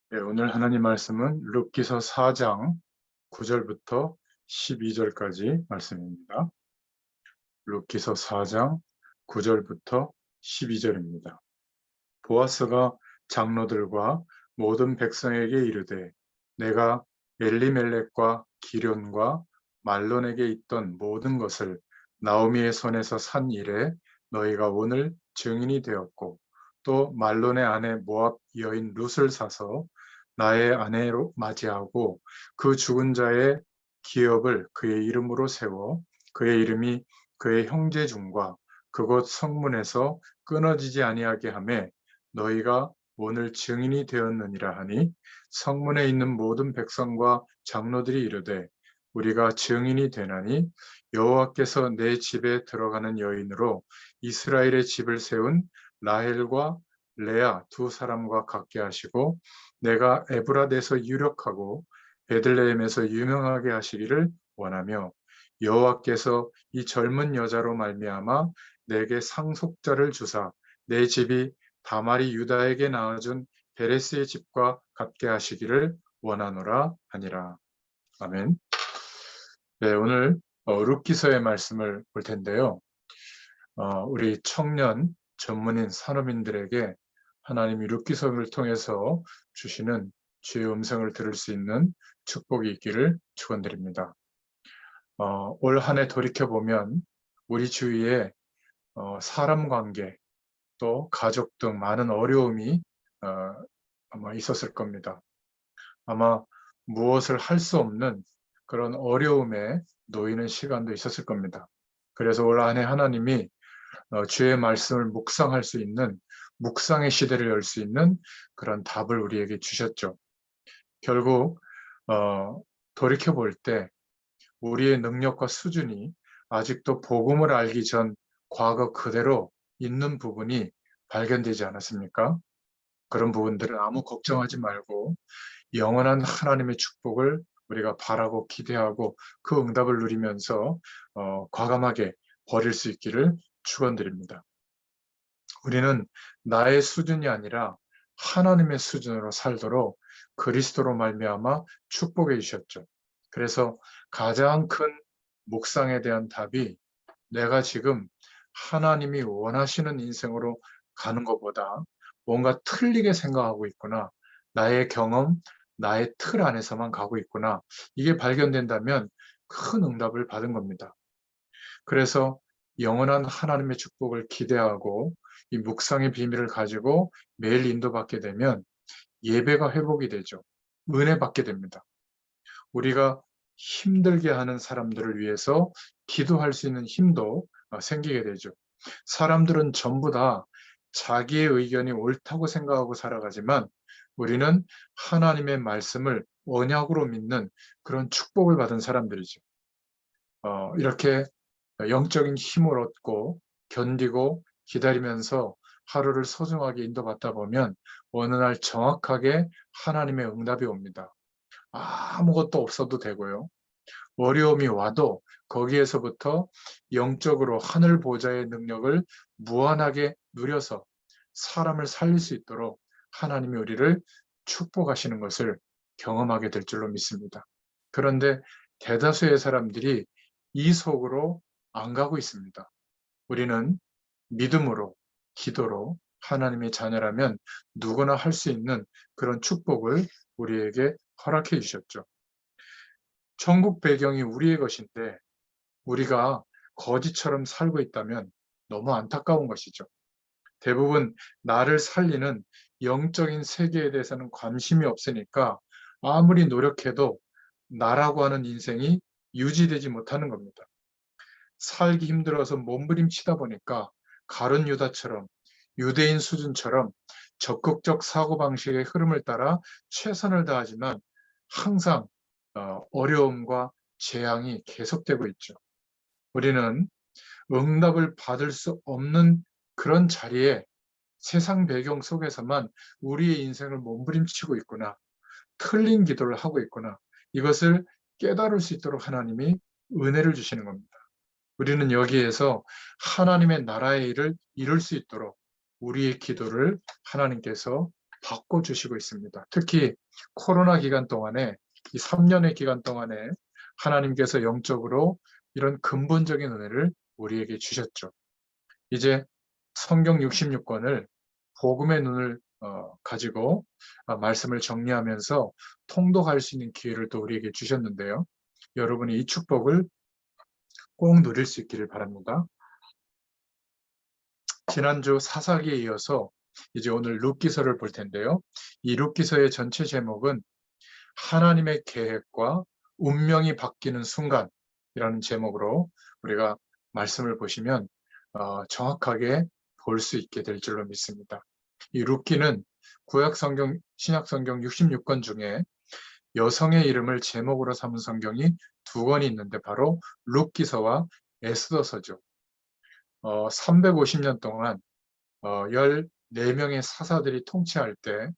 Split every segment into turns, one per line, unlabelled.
네, 오늘 하나님 말씀은 룻기서 4장 9절부터 12절까지 말씀입니다. 룻기서 4장 9절부터 12절입니다. 보아스가 장로들과 모든 백성에게 이르되 내가 엘리멜렉과 기련과 말론에게 있던 모든 것을 나오미의 손에서 산 이래 너희가 오늘 증인이 되었고 또 말론의 아내 모압 여인 룻을 사서 나의 아내로 맞이하고 그 죽은 자의 기업을 그의 이름으로 세워 그의 이름이 그의 형제 중과 그곳 성문에서 끊어지지 아니하게 하매 너희가 오늘 증인이 되었느니라 하니 성문에 있는 모든 백성과 장로들이 이르되 우리가 증인이 되나니 여호와께서 내 집에 들어가는 여인으로 이스라엘의 집을 세운 라헬과 레아 두 사람과 같게 하시고 내가 에브라데서 유력하고 베들레헴에서 유명하게 하시기를 원하며 여호와께서 이 젊은 여자로 말미암아 내게 상속자를 주사 내 집이 다말이 유다에게 낳아준 베레스의 집과 같게 하시기를 원하노라 하니라. 아멘. 네, 오늘 룻기서의 말씀을 볼 텐데요. 우리 청년 전문인 산업인들에게 하나님이 룻기서를 통해서 주시는 주의 음성을 들을 수 있는 축복이 있기를 축원드립니다. 올 한 해 돌이켜보면 우리 주위에 사람 관계 또 가족 등 많은 어려움이 어, 아마 있었을 겁니다. 아마 무엇을 할 수 없는 그런 어려움에 놓이는 시간도 있었을 겁니다. 그래서 올 한 해 하나님이 주의 말씀을 묵상할 수 있는 묵상의 시대를 열 수 있는 그런 답을 우리에게 주셨죠. 결국 돌이켜 볼 때 우리의 능력과 수준이 아직도 복음을 알기 전 과거 그대로 있는 부분이 발견되지 않았습니까? 그런 부분들은 아무 걱정하지 말고 영원한 하나님의 축복을 우리가 바라고 기대하고 그 응답을 누리면서 과감하게 버릴 수 있기를 축원드립니다. 우리는 나의 수준이 아니라 하나님의 수준으로 살도록 그리스도로 말미암아 축복해 주셨죠. 그래서 가장 큰 묵상에 대한 답이 내가 지금 하나님이 원하시는 인생으로 가는 것보다 뭔가 틀리게 생각하고 있구나. 나의 경험, 나의 틀 안에서만 가고 있구나. 이게 발견된다면 큰 응답을 받은 겁니다. 그래서 영원한 하나님의 축복을 기대하고 이 묵상의 비밀을 가지고 매일 인도받게 되면 예배가 회복이 되죠. 은혜 받게 됩니다. 우리가 힘들게 하는 사람들을 위해서 기도할 수 있는 힘도 생기게 되죠. 사람들은 전부 다 자기의 의견이 옳다고 생각하고 살아가지만 우리는 하나님의 말씀을 언약으로 믿는 그런 축복을 받은 사람들이죠. 이렇게 영적인 힘을 얻고 견디고 기다리면서 하루를 소중하게 인도받다 보면 어느 날 정확하게 하나님의 응답이 옵니다. 아무것도 없어도 되고요. 어려움이 와도 거기에서부터 영적으로 하늘 보좌의 능력을 무한하게 누려서 사람을 살릴 수 있도록 하나님이 우리를 축복하시는 것을 경험하게 될 줄로 믿습니다. 그런데 대다수의 사람들이 이 속으로 안 가고 있습니다. 우리는 믿음으로, 기도로 하나님의 자녀라면 누구나 할 수 있는 그런 축복을 우리에게 허락해 주셨죠. 천국 배경이 우리의 것인데 우리가 거지처럼 살고 있다면 너무 안타까운 것이죠. 대부분 나를 살리는 영적인 세계에 대해서는 관심이 없으니까 아무리 노력해도 나라고 하는 인생이 유지되지 못하는 겁니다. 살기 힘들어서 몸부림치다 보니까 가룟 유다처럼 유대인 수준처럼 적극적 사고방식의 흐름을 따라 최선을 다하지만 항상 어려움과 재앙이 계속되고 있죠. 우리는 응답을 받을 수 없는 그런 자리에 세상 배경 속에서만 우리의 인생을 몸부림치고 있구나. 틀린 기도를 하고 있구나. 이것을 깨달을 수 있도록 하나님이 은혜를 주시는 겁니다. 우리는 여기에서 하나님의 나라의 일을 이룰 수 있도록 우리의 기도를 하나님께서 바꿔주시고 있습니다. 특히 코로나 기간 동안에, 이 3년의 기간 동안에 하나님께서 영적으로 이런 근본적인 은혜를 우리에게 주셨죠. 이제 성경 66권을 복음의 눈을 가지고 말씀을 정리하면서 통독할 수 있는 기회를 또 우리에게 주셨는데요. 여러분이 이 축복을 꼭 누릴 수 있기를 바랍니다. 지난주 사사기에 이어서 이제 오늘 룻기서를 볼 텐데요. 이 룻기서의 전체 제목은 하나님의 계획과 운명이 바뀌는 순간이라는 제목으로 우리가 말씀을 보시면 정확하게 볼 수 있게 될 줄로 믿습니다. 이 룻기는 구약성경, 신약성경 66권 중에 여성의 이름을 제목으로 삼은 성경이 2권이 있는데 바로 룻기서와 에스더서죠. 350년 동안 14명의 사사들이 통치할 때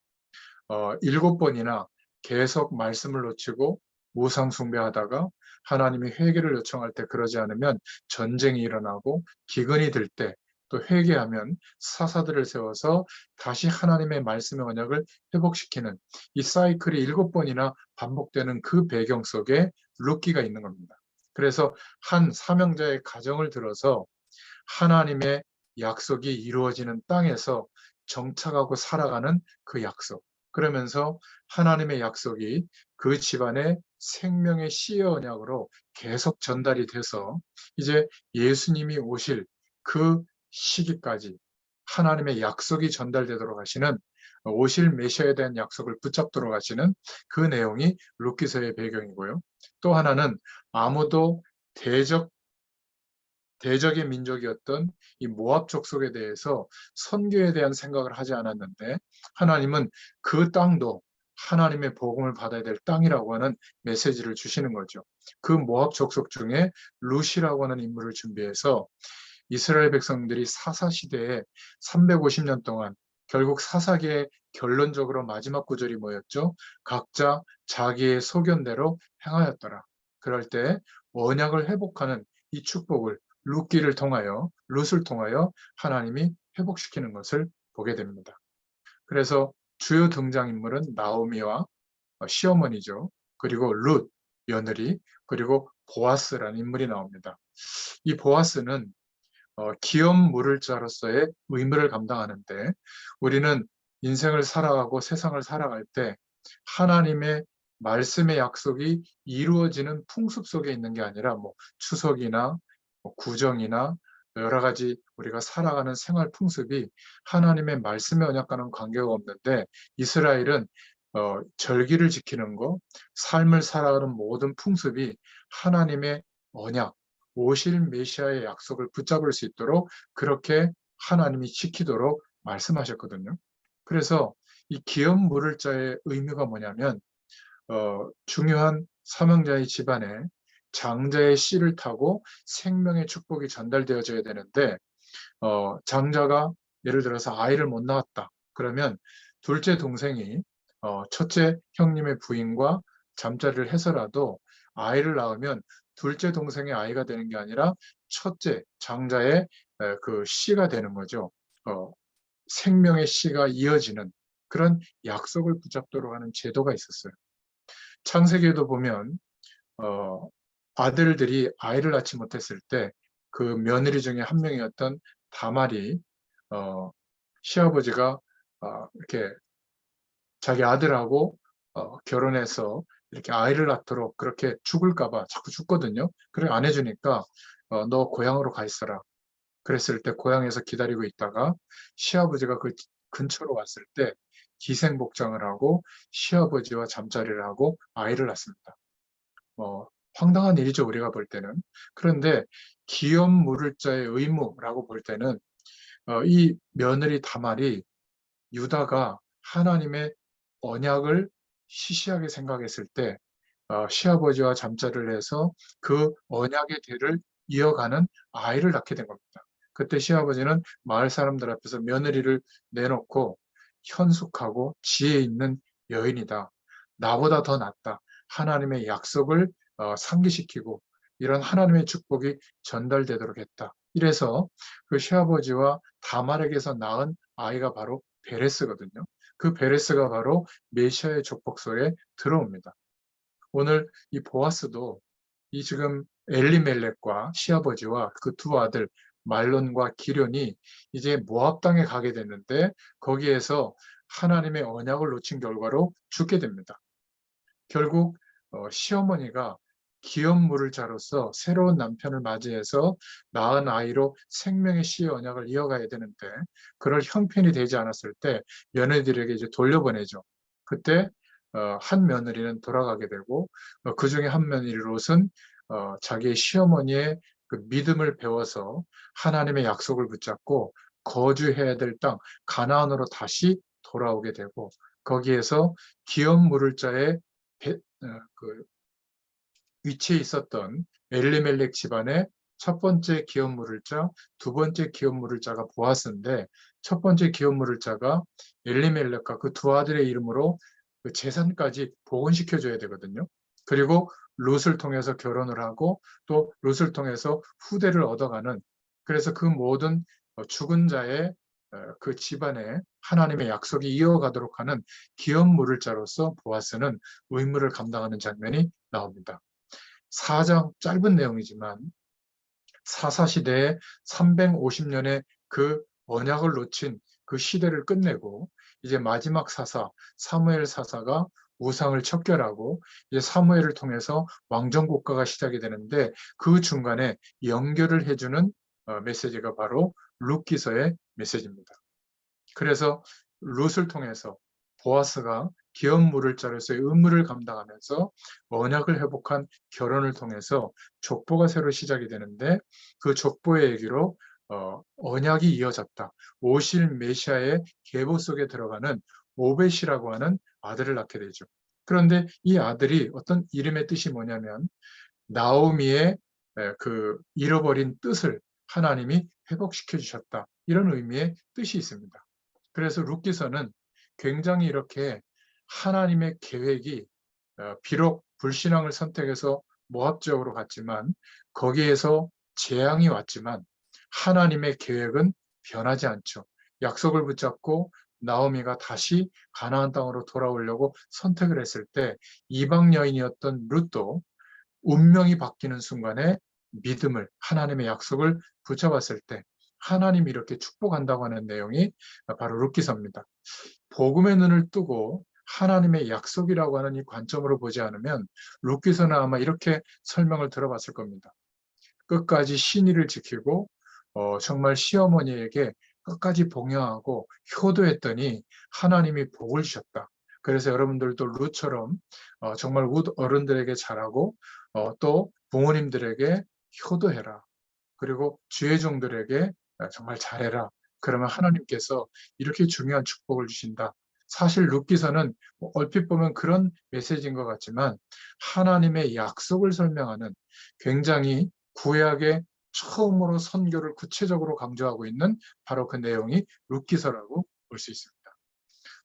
7번이나 계속 말씀을 놓치고 우상 숭배하다가 하나님이 회개를 요청할 때 그러지 않으면 전쟁이 일어나고 기근이 들 때 또 회개하면 사사들을 세워서 다시 하나님의 말씀의 언약을 회복시키는 이 사이클이 7번이나 반복되는 그 배경 속에 룻기가 있는 겁니다. 그래서 한 사명자의 가정을 들어서 하나님의 약속이 이루어지는 땅에서 정착하고 살아가는 그 약속. 그러면서 하나님의 약속이 그 집안의 생명의 씨의 언약으로 계속 전달이 돼서 이제 예수님이 오실 그 시기까지 하나님의 약속이 전달되도록 하시는, 오실 메시아에 대한 약속을 붙잡도록 하시는 그 내용이 룻기서의 배경이고요. 또 하나는 아무도 대적의 민족이었던 이 모압 족속에 대해서 선교에 대한 생각을 하지 않았는데 하나님은 그 땅도 하나님의 복음을 받아야 될 땅이라고 하는 메시지를 주시는 거죠. 그 모압 족속 중에 룻이라고 하는 인물을 준비해서 이스라엘 백성들이 사사 시대에 350년 동안 결국 사사기의 결론적으로 마지막 구절이 뭐였죠? 각자 자기의 소견대로 행하였더라. 그럴 때 언약을 회복하는 이 축복을 룻을 통하여 하나님이 회복시키는 것을 보게 됩니다. 그래서 주요 등장인물은 나오미와 시어머니죠. 그리고 룻, 며느리, 그리고 보아스라는 인물이 나옵니다. 이 보아스는 기업 물을 자로서의 의무를 감당하는데 우리는 인생을 살아가고 세상을 살아갈 때 하나님의 말씀의 약속이 이루어지는 풍습 속에 있는 게 아니라 추석이나 구정이나 여러 가지 우리가 살아가는 생활 풍습이 하나님의 말씀의 언약과는 관계가 없는데 이스라엘은 절기를 지키는 것, 삶을 살아가는 모든 풍습이 하나님의 언약, 오실 메시아의 약속을 붙잡을 수 있도록 그렇게 하나님이 지키도록 말씀하셨거든요. 그래서 이 기업 물을 자의 의미가 뭐냐면 중요한 사명자의 집안에 장자의 씨를 타고 생명의 축복이 전달되어져야 되는데 장자가 예를 들어서 아이를 못 낳았다. 그러면 둘째 동생이 첫째 형님의 부인과 잠자리를 해서라도 아이를 낳으면 둘째 동생의 아이가 되는 게 아니라 첫째 장자의 그 씨가 되는 거죠. 생명의 씨가 이어지는 그런 약속을 붙잡도록 하는 제도가 있었어요. 창세기에도 보면 아들들이 아이를 낳지 못했을 때 그 며느리 중에 한 명이었던 다말이 시아버지가 이렇게 자기 아들하고 결혼해서 이렇게 아이를 낳도록 그렇게 죽을까봐 자꾸 죽거든요. 그래 안 해주니까 너 고향으로 가 있어라. 그랬을 때 고향에서 기다리고 있다가 시아버지가 그 근처로 왔을 때 기생복장을 하고 시아버지와 잠자리를 하고 아이를 낳습니다. 황당한 일이죠, 우리가 볼 때는. 그런데 기업 물을 자의 의무라고 볼 때는 이 며느리 다말이 유다가 하나님의 언약을 시시하게 생각했을 때 시아버지와 잠자리를 해서 그 언약의 대를 이어가는 아이를 낳게 된 겁니다. 그때 시아버지는 마을 사람들 앞에서 며느리를 내놓고 현숙하고 지혜 있는 여인이다. 나보다 더 낫다. 하나님의 약속을 상기시키고 이런 하나님의 축복이 전달되도록 했다. 이래서 그 시아버지와 다말에게서 낳은 아이가 바로 베레스거든요. 그 베레스가 바로 메시아의 족복 속에 들어옵니다. 오늘 이 보아스도 이 지금 엘리멜렉과 시아버지와 그 두 아들 말론과 기련이 이제 모압 땅에 가게 됐는데 거기에서 하나님의 언약을 놓친 결과로 죽게 됩니다. 결국 시어머니가 기업 물을 자로서 새로운 남편을 맞이해서 낳은 아이로 생명의 씨의 언약을 이어가야 되는데 그럴 형편이 되지 않았을 때 며느리들에게 이제 돌려보내죠. 그때 한 며느리는 돌아가게 되고 그 중에 한 며느리 롯은 자기의 시어머니의 그 믿음을 배워서 하나님의 약속을 붙잡고 거주해야 될 땅 가나안으로 다시 돌아오게 되고 거기에서 기업 물을 자의 그 위치에 있었던 엘리멜렉 집안의 첫 번째 기업 물을 자, 두 번째 기업 물을 자가 보아스인데 첫 번째 기업 물을 자가 엘리멜렉과 그 두 아들의 이름으로 그 재산까지 복원시켜줘야 되거든요. 그리고 룻을 통해서 결혼을 하고 또 룻을 통해서 후대를 얻어가는 그래서 그 모든 죽은 자의 그 집안에 하나님의 약속이 이어가도록 하는 기업 물을 자로서 보아스는 의무를 감당하는 장면이 나옵니다. 4장 짧은 내용이지만 사사시대에 350년의 그 언약을 놓친 그 시대를 끝내고 이제 마지막 사사 사무엘 사사가 우상을 척결하고 이제 사무엘을 통해서 왕정 국가가 시작이 되는데 그 중간에 연결을 해주는 메시지가 바로 룻기서의 메시지입니다. 그래서 룻을 통해서 보아스가 기업 물을 자로서의 의무를 감당하면서 언약을 회복한 결혼을 통해서 족보가 새로 시작이 되는데 그 족보의 얘기로 언약이 이어졌다. 오실 메시아의 계보 속에 들어가는 오벳이라고 하는 아들을 낳게 되죠. 그런데 이 아들이 어떤 이름의 뜻이 뭐냐면 나오미의 그 잃어버린 뜻을 하나님이 회복시켜 주셨다. 이런 의미의 뜻이 있습니다. 그래서 룻기서는 굉장히 이렇게 하나님의 계획이 비록 불신앙을 선택해서 모압 지역으로 갔지만 거기에서 재앙이 왔지만 하나님의 계획은 변하지 않죠. 약속을 붙잡고 나오미가 다시 가나안 땅으로 돌아오려고 선택을 했을 때 이방 여인이었던 룻도 운명이 바뀌는 순간에 믿음을 하나님의 약속을 붙잡았을 때 하나님이 이렇게 축복한다고 하는 내용이 바로 룻기서입니다. 복음의 눈을 뜨고 하나님의 약속이라고 하는 이 관점으로 보지 않으면 룻기서는 아마 이렇게 설명을 들어봤을 겁니다. 끝까지 신의를 지키고 정말 시어머니에게 끝까지 봉양하고 효도했더니 하나님이 복을 주셨다. 그래서 여러분들도 룻처럼 정말 어른들에게 잘하고 또 부모님들에게 효도해라. 그리고 주의 종들에게 정말 잘해라. 그러면 하나님께서 이렇게 중요한 축복을 주신다. 사실 룻기서는 얼핏 보면 그런 메시지인 것 같지만 하나님의 약속을 설명하는 굉장히 구약의 처음으로 선교를 구체적으로 강조하고 있는 바로 그 내용이 룻기서라고 볼 수 있습니다.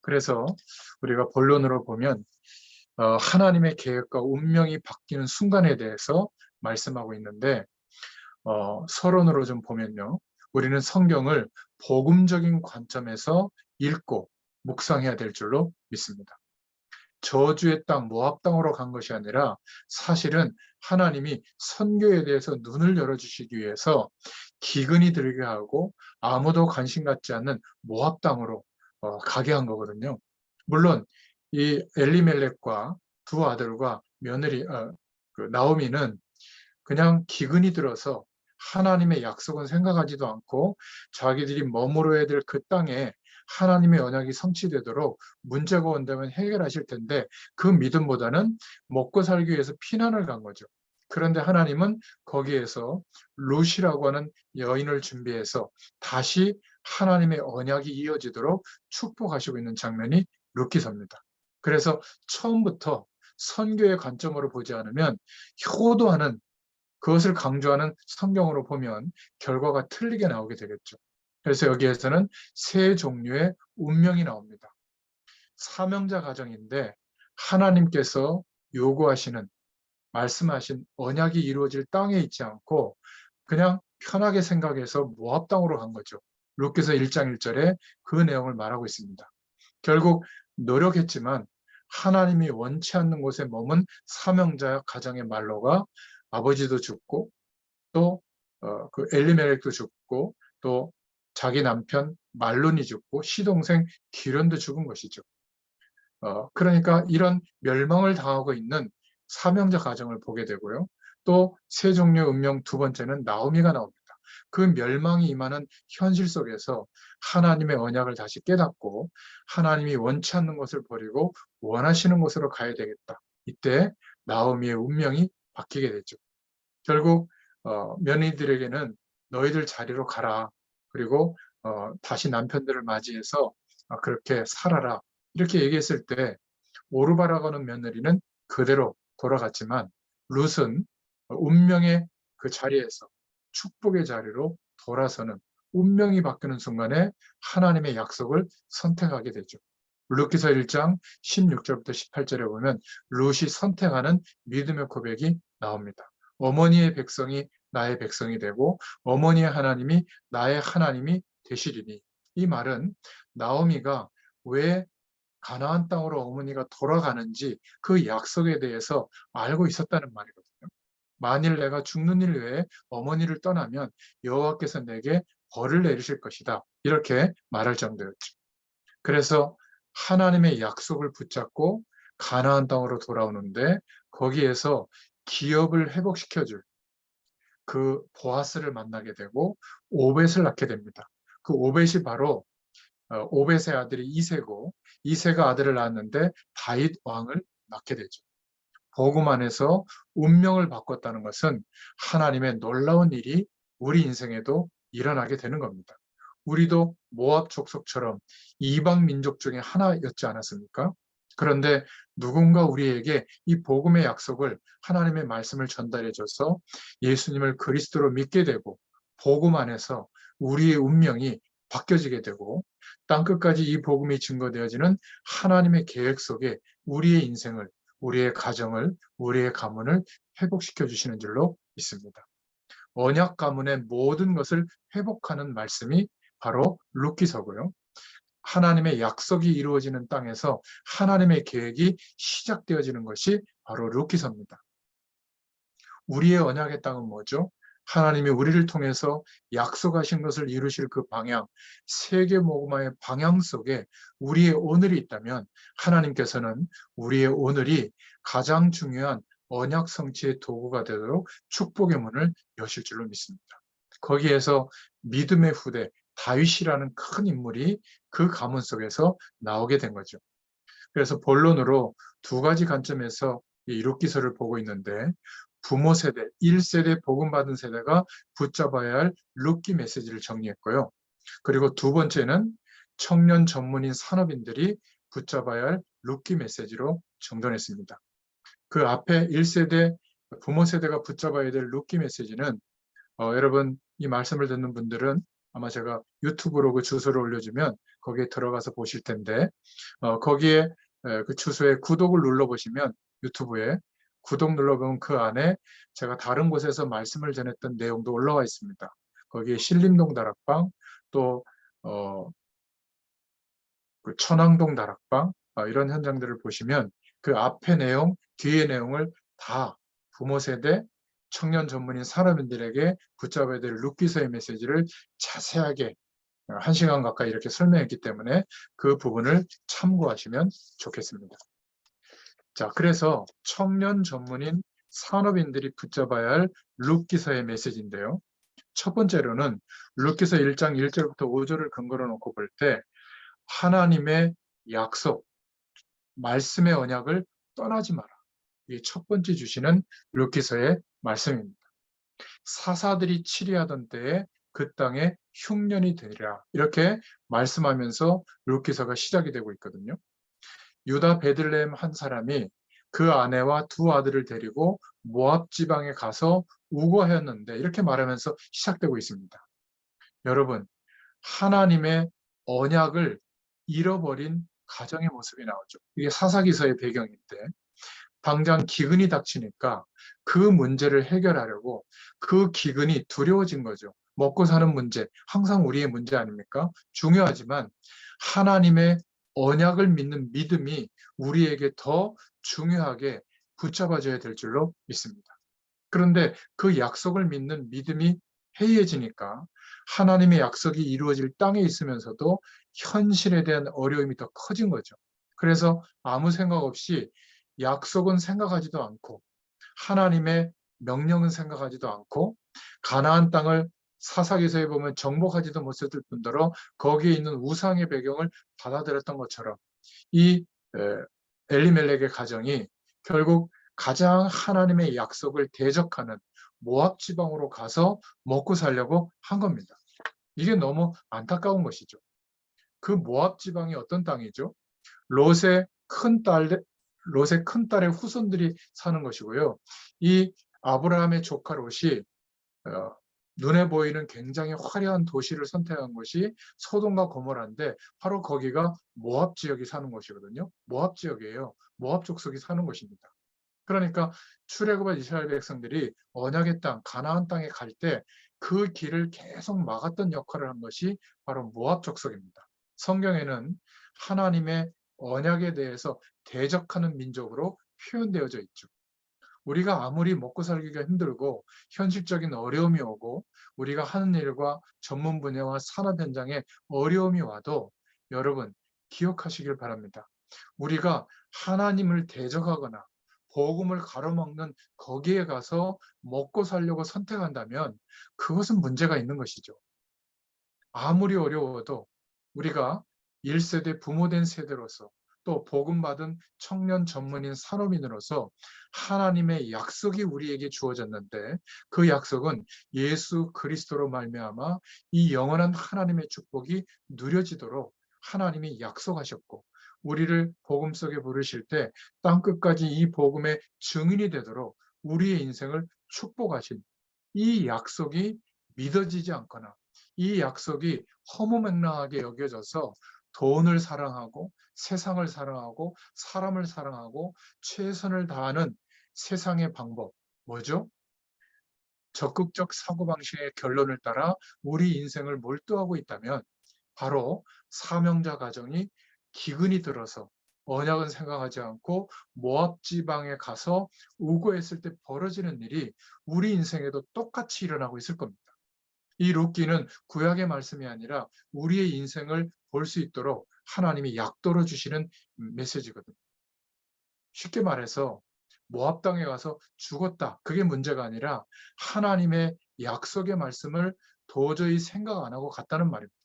그래서 우리가 본론으로 보면 하나님의 계획과 운명이 바뀌는 순간에 대해서 말씀하고 있는데 서론으로 좀 보면요. 우리는 성경을 복음적인 관점에서 읽고 묵상해야 될 줄로 믿습니다. 저주의 땅, 모압 땅으로 간 것이 아니라 사실은 하나님이 선교에 대해서 눈을 열어주시기 위해서 기근이 들게 하고 아무도 관심 갖지 않는 모압 땅으로 가게 한 거거든요. 물론 이 엘리멜렉과 두 아들과 며느리 그 나오미는 그냥 기근이 들어서 하나님의 약속은 생각하지도 않고 자기들이 머무러야 될 그 땅에 하나님의 언약이 성취되도록 문제가 온다면 해결하실 텐데 그 믿음보다는 먹고 살기 위해서 피난을 간 거죠. 그런데 하나님은 거기에서 룻이라고 하는 여인을 준비해서 다시 하나님의 언약이 이어지도록 축복하시고 있는 장면이 룻기서입니다. 그래서 처음부터 선교의 관점으로 보지 않으면 효도하는 그것을 강조하는 성경으로 보면 결과가 틀리게 나오게 되겠죠. 그래서 여기에서는 세 종류의 운명이 나옵니다. 사명자 가정인데 하나님께서 요구하시는 말씀하신 언약이 이루어질 땅에 있지 않고 그냥 편하게 생각해서 모압 땅으로 간 거죠. 룻기서 1장 1절에 그 내용을 말하고 있습니다. 결국 노력했지만 하나님이 원치 않는 곳에 머문 사명자 가정의 말로가 아버지도 죽고 또 그 엘리멜렉도 죽고 또 자기 남편 말론이 죽고 시동생 기련도 죽은 것이죠. 그러니까 이런 멸망을 당하고 있는 사명자 가정을 보게 되고요. 또 세 종류의 운명 두 번째는 나오미가 나옵니다. 그 멸망이 임하는 현실 속에서 하나님의 언약을 다시 깨닫고 하나님이 원치 않는 것을 버리고 원하시는 곳으로 가야 되겠다. 이때 나오미의 운명이 바뀌게 되죠. 결국 며느리들에게는 너희들 자리로 가라. 그리고 다시 남편들을 맞이해서 그렇게 살아라. 이렇게 얘기했을 때 오르바라고는 며느리는 그대로 돌아갔지만 룻은 운명의 그 자리에서 축복의 자리로 돌아서는 운명이 바뀌는 순간에 하나님의 약속을 선택하게 되죠. 룻기서 1장 16절부터 18절에 보면 룻이 선택하는 믿음의 고백이 나옵니다. 어머니의 백성이 나의 백성이 되고 어머니의 하나님이 나의 하나님이 되시리니. 이 말은 나오미가 왜 가나안 땅으로 어머니가 돌아가는지 그 약속에 대해서 알고 있었다는 말이거든요. 만일 내가 죽는 일 외에 어머니를 떠나면 여호와께서 내게 벌을 내리실 것이다. 이렇게 말할 정도였죠. 그래서 하나님의 약속을 붙잡고 가나안 땅으로 돌아오는데 거기에서 기업을 회복시켜줄 그 보아스를 만나게 되고 오벳을 낳게 됩니다. 그 오벳이 바로 오벳의 아들이 이세고 이세가 아들을 낳았는데 다윗 왕을 낳게 되죠. 복음 안에서 운명을 바꿨다는 것은 하나님의 놀라운 일이 우리 인생에도 일어나게 되는 겁니다. 우리도 모압 족속처럼 이방 민족 중에 하나였지 않았습니까? 그런데 누군가 우리에게 이 복음의 약속을 하나님의 말씀을 전달해 줘서 예수님을 그리스도로 믿게 되고 복음 안에서 우리의 운명이 바뀌어지게 되고 땅끝까지 이 복음이 증거되어지는 하나님의 계획 속에 우리의 인생을, 우리의 가정을, 우리의 가문을 회복시켜 주시는 줄로 믿습니다. 언약 가문의 모든 것을 회복하는 말씀이 바로 룻기서고요. 하나님의 약속이 이루어지는 땅에서 하나님의 계획이 시작되어지는 것이 바로 룻기서입니다. 우리의 언약의 땅은 뭐죠? 하나님이 우리를 통해서 약속하신 것을 이루실 그 방향, 세계 복음화의 방향 속에 우리의 오늘이 있다면 하나님께서는 우리의 오늘이 가장 중요한 언약 성취의 도구가 되도록 축복의 문을 여실 줄로 믿습니다. 거기에서 믿음의 후대 다윗이라는 큰 인물이 그 가문 속에서 나오게 된 거죠. 그래서 본론으로 두 가지 관점에서 이 룻기서를 보고 있는데 부모 세대, 1세대 복음받은 세대가 붙잡아야 할 룻기 메시지를 정리했고요. 그리고 두 번째는 청년 전문인 산업인들이 붙잡아야 할 룻기 메시지로 정돈했습니다. 그 앞에 1세대 부모 세대가 붙잡아야 될 룻기 메시지는 여러분 이 말씀을 듣는 분들은 아마 제가 유튜브로 그 주소를 올려주면 거기에 들어가서 보실 텐데 거기에 그 주소에 구독을 눌러보시면 유튜브에 구독 눌러보면 그 안에 제가 다른 곳에서 말씀을 전했던 내용도 올라와 있습니다. 거기에 신림동 다락방 또 그 천왕동 다락방 이런 현장들을 보시면 그 앞에 내용, 뒤의 내용을 다 부모 세대, 청년 전문인 산업인들에게 붙잡아야 될 룻기서의 메시지를 자세하게 1시간 가까이 이렇게 설명했기 때문에 그 부분을 참고하시면 좋겠습니다. 자, 그래서 청년 전문인 산업인들이 붙잡아야 할 룻기서의 메시지인데요. 첫 번째로는 룻기서 1장 1절부터 5절을 근거로 놓고 볼 때 하나님의 약속, 말씀의 언약을 떠나지 마라. 이게 첫 번째 주시는 룻기서의 말씀입니다. 사사들이 치리하던 때에 그 땅에 흉년이 되리라. 이렇게 말씀하면서 룻기서가 시작이 되고 있거든요. 유다 베들레헴 한 사람이 그 아내와 두 아들을 데리고 모압 지방에 가서 우거하였는데 이렇게 말하면서 시작되고 있습니다. 여러분, 하나님의 언약을 잃어버린 가정의 모습이 나오죠. 이게 사사기서의 배경인데 당장 기근이 닥치니까 그 문제를 해결하려고 그 기근이 두려워진 거죠. 먹고 사는 문제, 항상 우리의 문제 아닙니까? 중요하지만 하나님의 언약을 믿는 믿음이 우리에게 더 중요하게 붙잡아져야 될 줄로 믿습니다. 그런데 그 약속을 믿는 믿음이 해이해지니까 하나님의 약속이 이루어질 땅에 있으면서도 현실에 대한 어려움이 더 커진 거죠. 그래서 아무 생각 없이 약속은 생각하지도 않고 하나님의 명령은 생각하지도 않고 가나안 땅을 사사기서에 보면 정복하지도 못했을 뿐더러 거기에 있는 우상의 배경을 받아들였던 것처럼 이 엘리멜렉의 가정이 결국 가장 하나님의 약속을 대적하는 모압 지방으로 가서 먹고 살려고 한 겁니다. 이게 너무 안타까운 것이죠. 그 모압 지방이 어떤 땅이죠? 롯의 큰딸의 후손들이 사는 것이고요. 이 아브라함의 조카 롯이 어, 눈에 보이는 굉장히 화려한 도시를 선택한 것이 소돔과 고모라인데 바로 거기가 모압 지역이 사는 곳이거든요. 모압 지역이에요. 모압 족속이 사는 곳입니다. 그러니까 출애굽한 이스라엘 백성들이 언약의 땅, 가나안 땅에 갈 때 그 길을 계속 막았던 역할을 한 것이 바로 모압 족속입니다. 성경에는 하나님의 언약에 대해서 대적하는 민족으로 표현되어져 있죠. 우리가 아무리 먹고 살기가 힘들고 현실적인 어려움이 오고 우리가 하는 일과 전문 분야와 산업 현장에 어려움이 와도 여러분 기억하시길 바랍니다. 우리가 하나님을 대적하거나 복음을 가로막는 거기에 가서 먹고 살려고 선택한다면 그것은 문제가 있는 것이죠. 아무리 어려워도 우리가 1세대 부모된 세대로서 또 복음받은 청년 전문인 산업인으로서 하나님의 약속이 우리에게 주어졌는데 그 약속은 예수 그리스도로 말미암아 이 영원한 하나님의 축복이 누려지도록 하나님이 약속하셨고 우리를 복음 속에 부르실 때 땅끝까지 이 복음의 증인이 되도록 우리의 인생을 축복하신 이 약속이 믿어지지 않거나 이 약속이 허무맹랑하게 여겨져서 돈을 사랑하고 세상을 사랑하고 사람을 사랑하고 최선을 다하는 세상의 방법, 뭐죠? 적극적 사고방식의 결론을 따라 우리 인생을 몰두하고 있다면 바로 사명자 가정이 기근이 들어서 언약은 생각하지 않고 모압 지방에 가서 우고했을 때 벌어지는 일이 우리 인생에도 똑같이 일어나고 있을 겁니다. 이 룻기는 구약의 말씀이 아니라 우리의 인생을 볼 수 있도록 하나님이 약도로 주시는 메시지거든요. 쉽게 말해서 모압 땅에 가서 죽었다. 그게 문제가 아니라 하나님의 약속의 말씀을 도저히 생각 안 하고 갔다는 말입니다.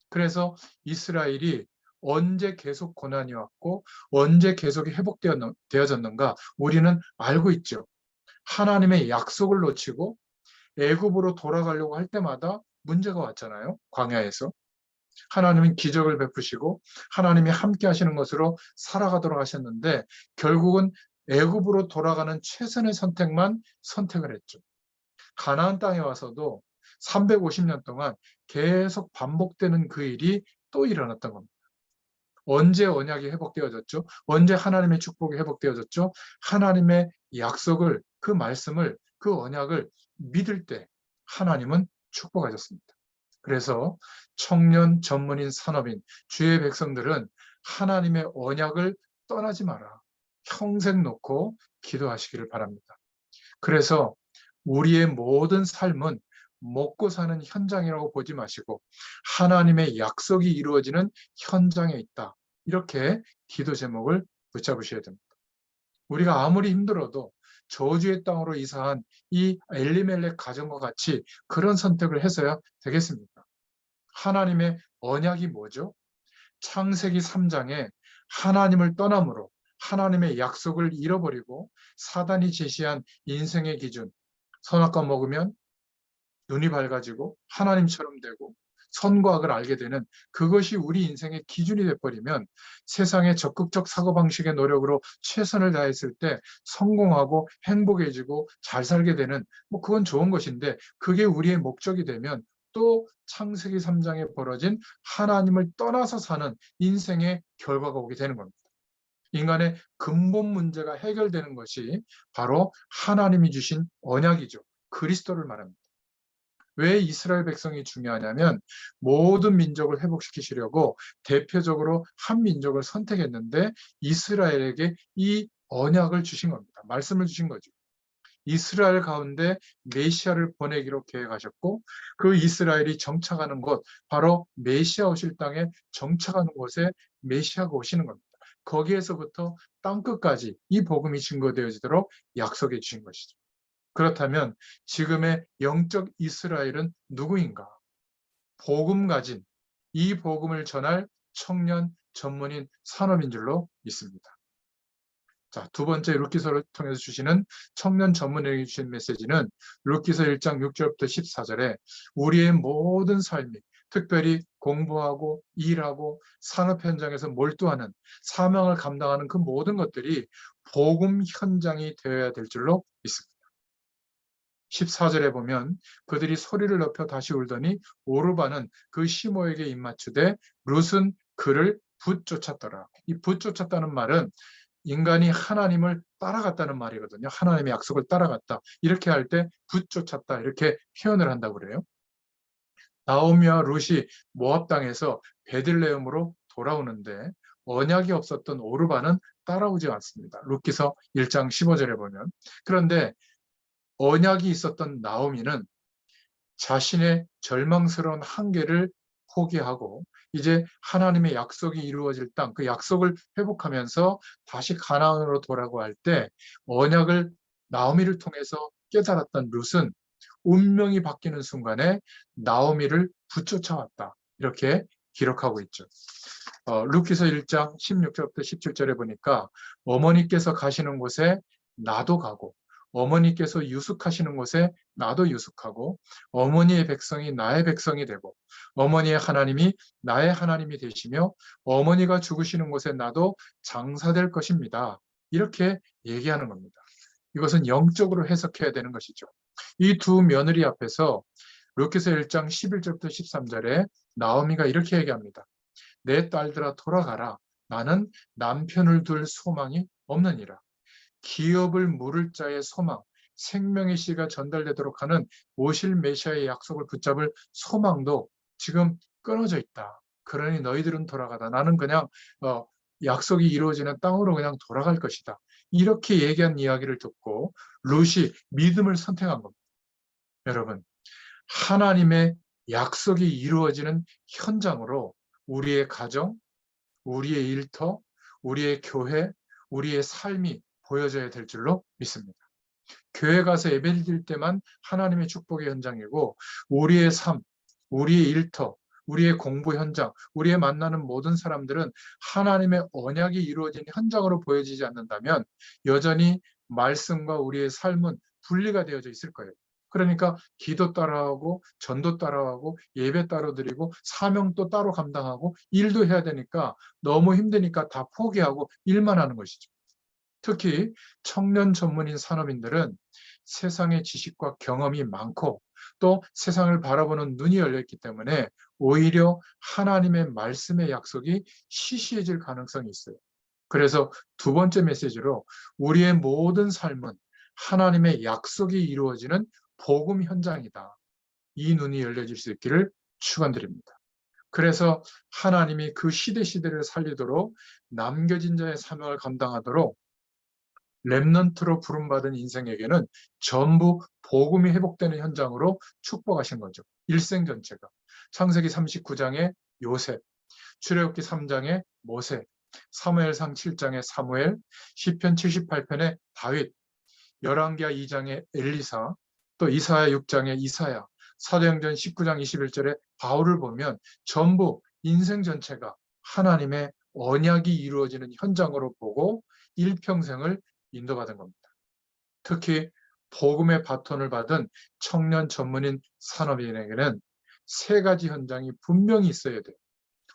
그래서 이스라엘이 언제 계속 고난이 왔고 언제 계속 회복되어졌는가 우리는 알고 있죠. 하나님의 약속을 놓치고 애굽으로 돌아가려고 할 때마다 문제가 왔잖아요. 광야에서. 하나님은 기적을 베푸시고 하나님이 함께 하시는 것으로 살아가도록 하셨는데 결국은 애굽으로 돌아가는 최선의 선택만 선택을 했죠. 가나안 땅에 와서도 350년 동안 계속 반복되는 그 일이 또 일어났던 겁니다. 언제 언약이 회복되어졌죠? 언제 하나님의 축복이 회복되어졌죠? 하나님의 약속을, 그 말씀을, 그 언약을 믿을 때 하나님은 축복하셨습니다. 그래서 청년, 전문인, 산업인, 주의 백성들은 하나님의 언약을 떠나지 마라. 평생 놓고 기도하시기를 바랍니다. 그래서 우리의 모든 삶은 먹고 사는 현장이라고 보지 마시고 하나님의 약속이 이루어지는 현장에 있다. 이렇게 기도 제목을 붙잡으셔야 됩니다. 우리가 아무리 힘들어도 저주의 땅으로 이사한 이 엘리멜렉 가정과 같이 그런 선택을 해서야 되겠습니까? 하나님의 언약이 뭐죠? 창세기 3장에 하나님을 떠남으로 하나님의 약속을 잃어버리고 사단이 제시한 인생의 기준, 선악과 먹으면 눈이 밝아지고 하나님처럼 되고 선과 악을 알게 되는 그것이 우리 인생의 기준이 돼버리면 세상의 적극적 사고방식의 노력으로 최선을 다했을 때 성공하고 행복해지고 잘 살게 되는 그건 좋은 것인데 그게 우리의 목적이 되면 또 창세기 3장에 벌어진 하나님을 떠나서 사는 인생의 결과가 오게 되는 겁니다. 인간의 근본 문제가 해결되는 것이 바로 하나님이 주신 언약이죠. 그리스도를 말합니다. 왜 이스라엘 백성이 중요하냐면 모든 민족을 회복시키시려고 대표적으로 한 민족을 선택했는데 이스라엘에게 이 언약을 주신 겁니다. 말씀을 주신 거죠. 이스라엘 가운데 메시아를 보내기로 계획하셨고 그 이스라엘이 정착하는 곳, 바로 메시아 오실 땅에 정착하는 곳에 메시아가 오시는 겁니다. 거기에서부터 땅끝까지 이 복음이 증거되어지도록 약속해 주신 것이죠. 그렇다면 지금의 영적 이스라엘은 누구인가? 복음 가진, 이 복음을 전할 청년 전문인 산업인 줄로 믿습니다. 자, 두 번째 룻기서를 통해서 주시는 청년 전문인에게 주신 메시지는 룻기서 1장 6절부터 14절에 우리의 모든 삶이, 특별히 공부하고 일하고 산업 현장에서 몰두하는 사명을 감당하는 그 모든 것들이 복음 현장이 되어야 될 줄로 믿습니다. 14절에 보면 그들이 소리를 높여 다시 울더니 오르바는 그 시모에게 입맞추되 룻은 그를 붙쫓았더라. 이 붙쫓았다는 말은 인간이 하나님을 따라갔다는 말이거든요. 하나님의 약속을 따라갔다. 이렇게 할 때 붙쫓았다. 이렇게 표현을 한다고 그래요. 나오미와 룻이 모압 땅에서 베들레헴으로 돌아오는데 언약이 없었던 오르바는 따라오지 않습니다. 룻기서 1장 15절에 보면. 그런데 언약이 있었던 나오미는 자신의 절망스러운 한계를 포기하고 이제 하나님의 약속이 이루어질 땅, 그 약속을 회복하면서 다시 가나안으로 돌아갈 때 언약을 나오미를 통해서 깨달았던 룻은 운명이 바뀌는 순간에 나오미를 붙쫓아왔다. 이렇게 기록하고 있죠. 룻기서 1장 16절부터 17절에 보니까 어머니께서 가시는 곳에 나도 가고 어머니께서 유숙하시는 곳에 나도 유숙하고 어머니의 백성이 나의 백성이 되고 어머니의 하나님이 나의 하나님이 되시며 어머니가 죽으시는 곳에 나도 장사될 것입니다. 이렇게 얘기하는 겁니다. 이것은 영적으로 해석해야 되는 것이죠. 이 두 며느리 앞에서 룻기서 1장 11절부터 13절에 나오미가 이렇게 얘기합니다. 내 딸들아 돌아가라. 나는 남편을 둘 소망이 없느니라. 기업을 물을 자의 소망, 생명의 씨가 전달되도록 하는 오실 메시아의 약속을 붙잡을 소망도 지금 끊어져 있다. 그러니 너희들은 돌아가다. 나는 그냥 약속이 이루어지는 땅으로 그냥 돌아갈 것이다. 이렇게 얘기한 이야기를 듣고 룻이 믿음을 선택한 겁니다. 여러분, 하나님의 약속이 이루어지는 현장으로 우리의 가정, 우리의 일터, 우리의 교회, 우리의 삶이 보여져야 될 줄로 믿습니다. 교회 가서 예배 드릴 때만 하나님의 축복의 현장이고 우리의 삶, 우리의 일터, 우리의 공부 현장, 우리의 만나는 모든 사람들은 하나님의 언약이 이루어진 현장으로 보여지지 않는다면 여전히 말씀과 우리의 삶은 분리가 되어져 있을 거예요. 그러니까 기도 따라하고 전도 따라하고 예배 따로 드리고 사명도 따로 감당하고 일도 해야 되니까 너무 힘드니까 다 포기하고 일만 하는 것이죠. 특히 청년 전문인 산업인들은 세상의 지식과 경험이 많고 또 세상을 바라보는 눈이 열려있기 때문에 오히려 하나님의 말씀의 약속이 시시해질 가능성이 있어요. 그래서 두 번째 메시지로 우리의 모든 삶은 하나님의 약속이 이루어지는 복음 현장이다. 이 눈이 열려질 수 있기를 축원드립니다. 그래서 하나님이 그 시대를 살리도록 남겨진 자의 사명을 감당하도록 렘넌트로 부름받은 인생에게는 전부 복음이 회복되는 현장으로 축복하신 거죠. 일생 전체가. 창세기 39장의 요셉, 출애굽기 3장의 모세, 사무엘상 7장의 사무엘, 시편 78편의 다윗, 열왕기하 2장의 엘리사, 또 이사야 6장의 이사야, 사도행전 19장 21절의 바울을 보면 전부 인생 전체가 하나님의 언약이 이루어지는 현장으로 보고 일평생을 인도받은 겁니다. 특히 복음의 바톤을 받은 청년 전문인 산업인에게는 세 가지 현장이 분명히 있어야 돼요.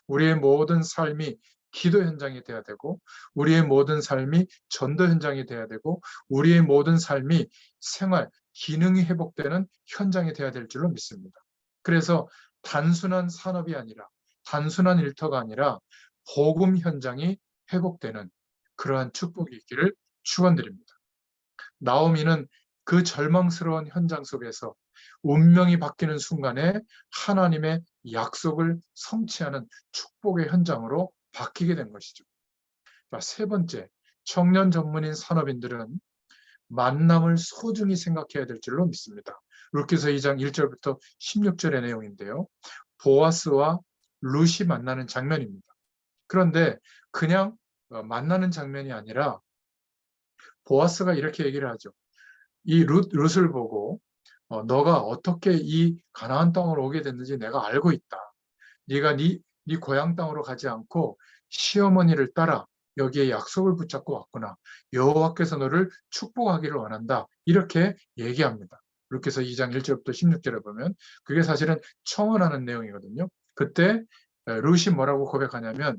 우리의 모든 삶이 기도 현장이 돼야 되고 우리의 모든 삶이 전도 현장이 돼야 되고 우리의 모든 삶이 생활, 기능이 회복되는 현장이 돼야 될 줄로 믿습니다. 그래서 단순한 산업이 아니라 단순한 일터가 아니라 복음 현장이 회복되는 그러한 축복이 있기를 축원드립니다. 나오미는 그 절망스러운 현장 속에서 운명이 바뀌는 순간에 하나님의 약속을 성취하는 축복의 현장으로 바뀌게 된 것이죠. 자, 세 번째, 청년 전문인 산업인들은 만남을 소중히 생각해야 될 줄로 믿습니다. 룻기서 2장 1절부터 16절의 내용인데요. 보아스와 룻이 만나는 장면입니다. 그런데 그냥 만나는 장면이 아니라 보아스가 이렇게 얘기를 하죠. 이 룻을 보고 너가 어떻게 이 가나안 땅으로 오게 됐는지 내가 알고 있다. 네가 네 고향 땅으로 가지 않고 시어머니를 따라 여기에 약속을 붙잡고 왔구나. 여호와께서 너를 축복하기를 원한다. 이렇게 얘기합니다. 룻기서 2장 1절부터 16절에 보면 그게 사실은 청언하는 내용이거든요. 그때 룻이 뭐라고 고백하냐면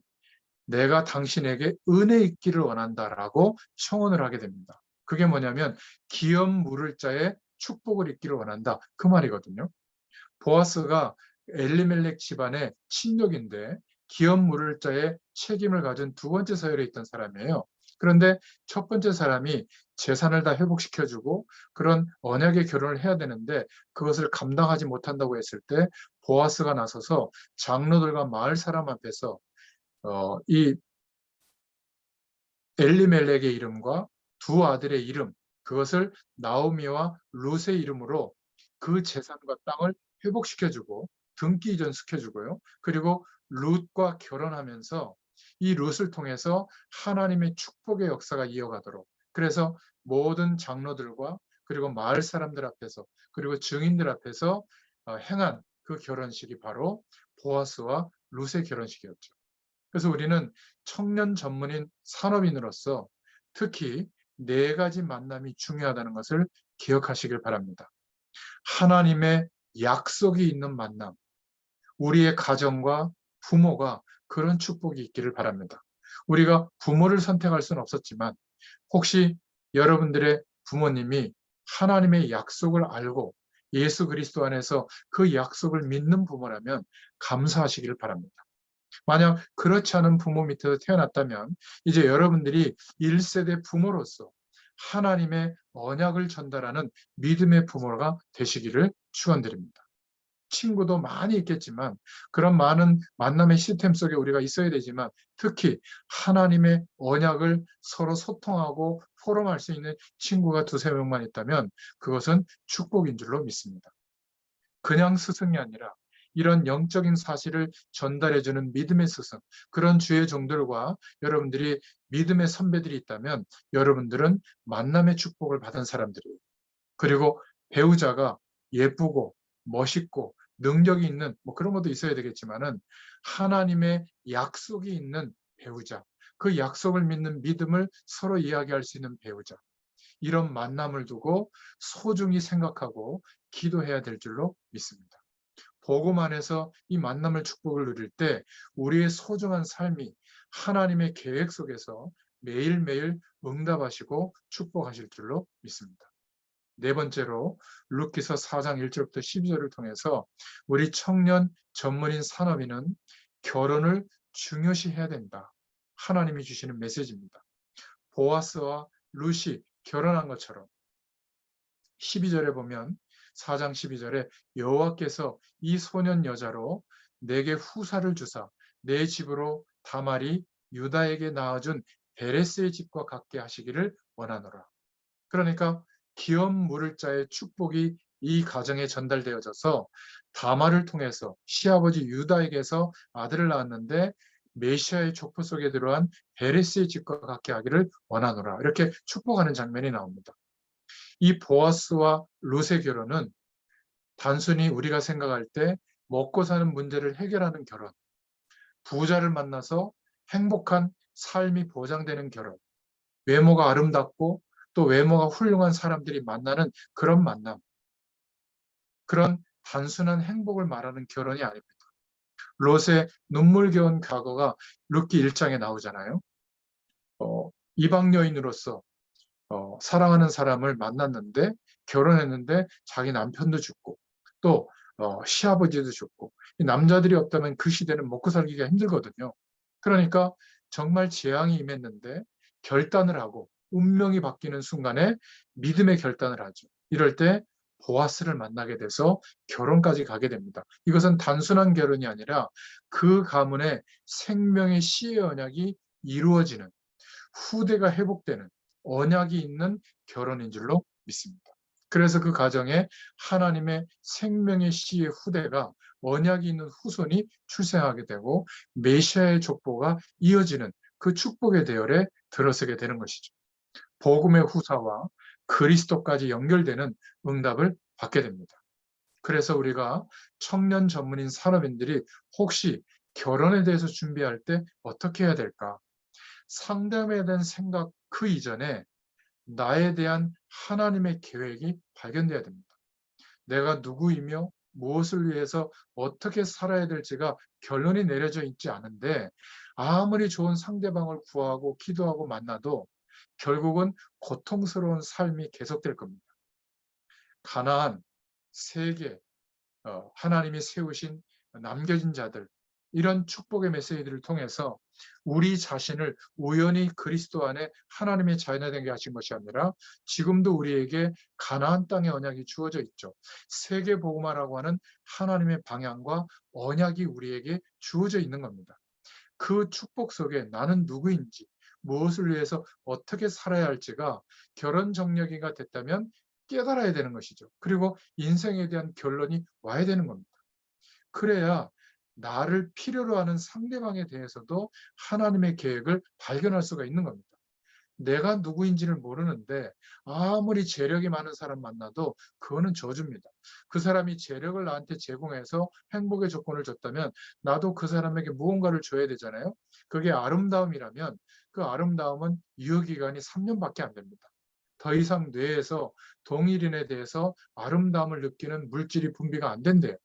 내가 당신에게 은혜 있기를 원한다라고 청언을 하게 됩니다. 그게 뭐냐면 기업 물을 자의 축복을 있기를 원한다. 그 말이거든요. 보아스가 엘리멜렉 집안의 친족인데 기업 물을 자의 책임을 가진 두 번째 서열에 있던 사람이에요. 그런데 첫 번째 사람이 재산을 다 회복시켜주고 그런 언약의 결혼을 해야 되는데 그것을 감당하지 못한다고 했을 때 보아스가 나서서 장로들과 마을 사람 앞에서 이 엘리멜렉의 이름과 두 아들의 이름, 그것을 나오미와 룻의 이름으로 그 재산과 땅을 회복시켜주고 등기 이전시켜주고요. 그리고 룻과 결혼하면서 이 룻을 통해서 하나님의 축복의 역사가 이어가도록 그래서 모든 장로들과 그리고 마을 사람들 앞에서 그리고 증인들 앞에서 행한 그 결혼식이 바로 보아스와 룻의 결혼식이었죠. 그래서 우리는 청년 전문인 산업인으로서 특히 네 가지 만남이 중요하다는 것을 기억하시길 바랍니다. 하나님의 약속이 있는 만남, 우리의 가정과 부모가 그런 축복이 있기를 바랍니다. 우리가 부모를 선택할 수는 없었지만 혹시 여러분들의 부모님이 하나님의 약속을 알고 예수 그리스도 안에서 그 약속을 믿는 부모라면 감사하시기를 바랍니다. 만약 그렇지 않은 부모 밑에서 태어났다면 이제 여러분들이 1세대 부모로서 하나님의 언약을 전달하는 믿음의 부모가 되시기를 축원드립니다. 친구도 많이 있겠지만 그런 많은 만남의 시스템 속에 우리가 있어야 되지만 특히 하나님의 언약을 서로 소통하고 포럼할 수 있는 친구가 두세 명만 있다면 그것은 축복인 줄로 믿습니다. 그냥 스승이 아니라 이런 영적인 사실을 전달해주는 믿음의 스승, 그런 주의 종들과 여러분들이 믿음의 선배들이 있다면 여러분들은 만남의 축복을 받은 사람들이에요. 그리고 배우자가 예쁘고 멋있고 능력이 있는 뭐 그런 것도 있어야 되겠지만은 하나님의 약속이 있는 배우자, 그 약속을 믿는 믿음을 서로 이야기할 수 있는 배우자, 이런 만남을 두고 소중히 생각하고 기도해야 될 줄로 믿습니다. 복음 안에서 이 만남을 축복을 누릴 때 우리의 소중한 삶이 하나님의 계획 속에서 매일매일 응답하시고 축복하실 줄로 믿습니다. 네 번째로 룻기서 4장 1절부터 12절을 통해서 우리 청년 전문인 산업인은 결혼을 중요시해야 된다. 하나님이 주시는 메시지입니다. 보아스와 룻이 결혼한 것처럼 12절에 보면 4장 12절에 여호와께서 이 소년 여자로 내게 후사를 주사 내 집으로 다말이 유다에게 낳아준 베레스의 집과 같게 하시기를 원하노라. 그러니까 기업 물을 자의 축복이 이 가정에 전달되어져서 다말을 통해서 시아버지 유다에게서 아들을 낳았는데 메시아의 족보 속에 들어간 베레스의 집과 같게 하기를 원하노라. 이렇게 축복하는 장면이 나옵니다. 이 보아스와 룻의 결혼은 단순히 우리가 생각할 때 먹고 사는 문제를 해결하는 결혼, 부자를 만나서 행복한 삶이 보장되는 결혼, 외모가 아름답고 또 외모가 훌륭한 사람들이 만나는 그런 만남, 그런 단순한 행복을 말하는 결혼이 아닙니다. 롯의 눈물겨운 과거가 룻기 1장에 나오잖아요. 이방 여인으로서 사랑하는 사람을 만났는데 결혼했는데 자기 남편도 죽고 또 시아버지도 죽고 남자들이 없다면 그 시대는 먹고 살기가 힘들거든요. 그러니까 정말 재앙이 임했는데 결단을 하고 운명이 바뀌는 순간에 믿음의 결단을 하죠. 이럴 때 보아스를 만나게 돼서 결혼까지 가게 됩니다. 이것은 단순한 결혼이 아니라 그 가문의 생명의 씨의 언약이 이루어지는, 후대가 회복되는 언약이 있는 결혼인 줄로 믿습니다. 그래서 그 가정에 하나님의 생명의 씨의 후대가, 언약이 있는 후손이 출생하게 되고 메시아의 족보가 이어지는 그 축복의 대열에 들어서게 되는 것이죠. 복음의 후사와 그리스도까지 연결되는 응답을 받게 됩니다. 그래서 우리가 청년 전문인 산업인들이 혹시 결혼에 대해서 준비할 때 어떻게 해야 될까? 상담에 대한 생각 그 이전에 나에 대한 하나님의 계획이 발견돼야 됩니다. 내가 누구이며 무엇을 위해서 어떻게 살아야 될지가 결론이 내려져 있지 않은데, 아무리 좋은 상대방을 구하고 기도하고 만나도 결국은 고통스러운 삶이 계속될 겁니다. 가나안, 세계, 하나님이 세우신 남겨진 자들, 이런 축복의 메시지들을 통해서 우리 자신을 우연히 그리스도 안에 하나님의 자녀되게 하신 것이 아니라 지금도 우리에게 가나안 땅의 언약이 주어져 있죠. 세계 복음화라고 하는 하나님의 방향과 언약이 우리에게 주어져 있는 겁니다. 그 축복 속에 나는 누구인지, 무엇을 위해서 어떻게 살아야 할지가 결혼 정력이가 됐다면 깨달아야 되는 것이죠. 그리고 인생에 대한 결론이 와야 되는 겁니다. 그래야 나를 필요로 하는 상대방에 대해서도 하나님의 계획을 발견할 수가 있는 겁니다. 내가 누구인지를 모르는데 아무리 재력이 많은 사람 만나도 그거는 저주입니다. 그 사람이 재력을 나한테 제공해서 행복의 조건을 줬다면 나도 그 사람에게 무언가를 줘야 되잖아요. 그게 아름다움이라면 그 아름다움은 유효기간이 3년밖에 안 됩니다. 더 이상 뇌에서 동일인에 대해서 아름다움을 느끼는 물질이 분비가 안 된대요.